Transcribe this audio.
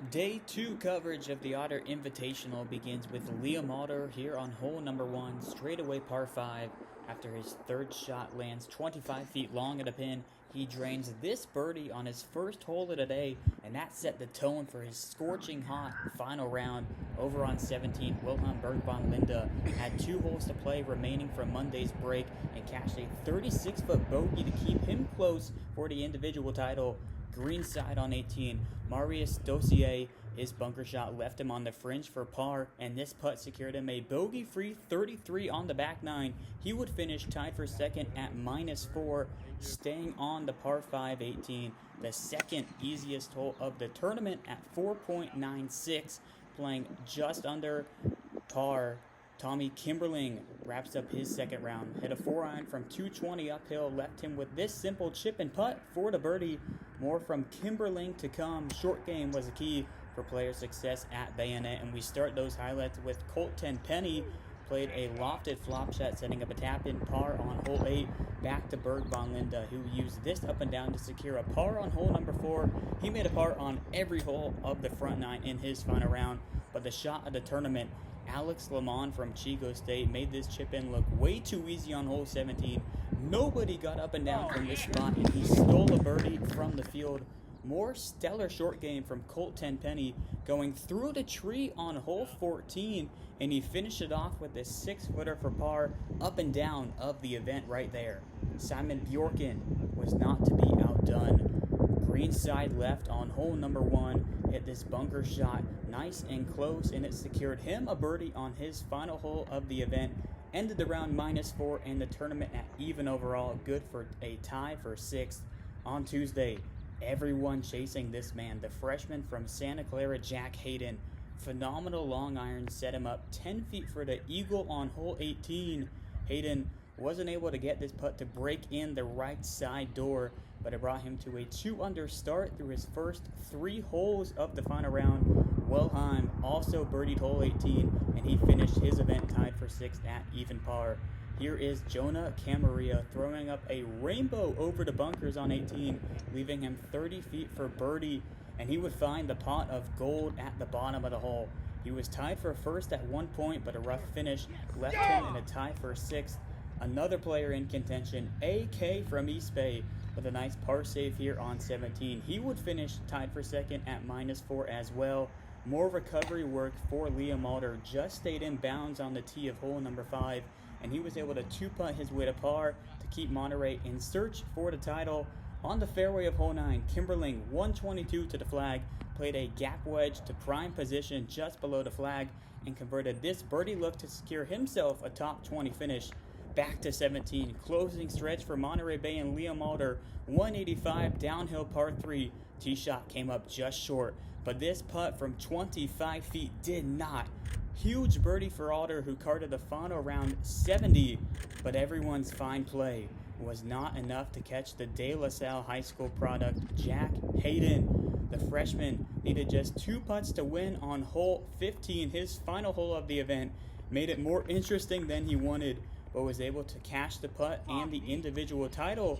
Day 2 coverage of the Otter Invitational begins with Liam Otter here on hole number 1, straightaway par 5. After his third shot lands 25 feet long at a pin, he drains this birdie on his first hole of the day, and that set the tone for his scorching hot final round. Over on 17, Wilhelm Berg von Linde had 2 holes to play remaining from Monday's break and cashed a 36-foot bogey to keep him close for the individual title. Green side on 18, Marius Dossier, his bunker shot left him on the fringe for par, and this putt secured him a bogey-free 33 on the back 9. He would finish tied for second at -4, staying on the par 5 18, the second easiest hole of the tournament at 4.96, playing just under par. Tommy Kimberling wraps up his second round, hit a 4-iron from 220 uphill, left him with this simple chip and putt for the birdie. More from Kimberling to come. Short game was a key for player success at Bayonet, and we start those highlights with Colt Tenpenny. Played a lofted flop shot, setting up a tap-in par on hole 8, back to Berg von Linde, who used this up and down to secure a par on hole number 4. He made a par on every hole of the front 9 in his final round, but the shot of the tournament, Alex Lemon from Chico State, made this chip-in look way too easy on hole 17. Nobody got up and down from this spot, and he stole a birdie from the field. More stellar short game from Colt Tenpenny, going through the tree on hole 14, and he finished it off with a 6-footer for par, up and down of the event right there. Simon Bjorken was not to be outdone. Green side left on hole number 1, hit this bunker shot nice and close, and it secured him a birdie on his final hole of the event. Ended the round -4 and the tournament at even overall, good for a tie for 6th. On Tuesday, everyone chasing this man, the freshman from Santa Clara, Jack Hayden. Phenomenal long iron set him up 10 feet for the eagle on hole 18. Hayden wasn't able to get this putt to break in the right side door, but it brought him to a 2-under start through his first 3 holes of the final round. Wilhelm also birdied hole 18, and he finished his event tied for 6th at even par. Here is Jonah Camarillo throwing up a rainbow over the bunkers on 18, leaving him 30 feet for birdie, and he would find the pot of gold at the bottom of the hole. He was tied for first at one point, but a rough finish left him in a tie for 6th. Another player in contention, AK from East Bay, with a nice par save here on 17. He would finish tied for second at -4 as well. More recovery work for Liam Otter, just stayed in bounds on the tee of hole number 5, and he was able to 2-putt his way to par to keep Monterey in search for the title. On the fairway of hole 9, Kimberling, 122 to the flag, played a gap wedge to prime position just below the flag, and converted this birdie look to secure himself a top 20 finish. Back to 17, closing stretch for Monterey Bay and Liam Otter, 185 downhill par 3. Tee shot came up just short, but this putt from 25 feet did not. Huge birdie for Otter, who carded the final round 70, but everyone's fine play was not enough to catch the De La Salle High School product, Jack Hayden. The freshman needed just 2 putts to win on hole 15, his final hole of the event. Made it more interesting than he wanted, but was able to cash the putt and the individual title.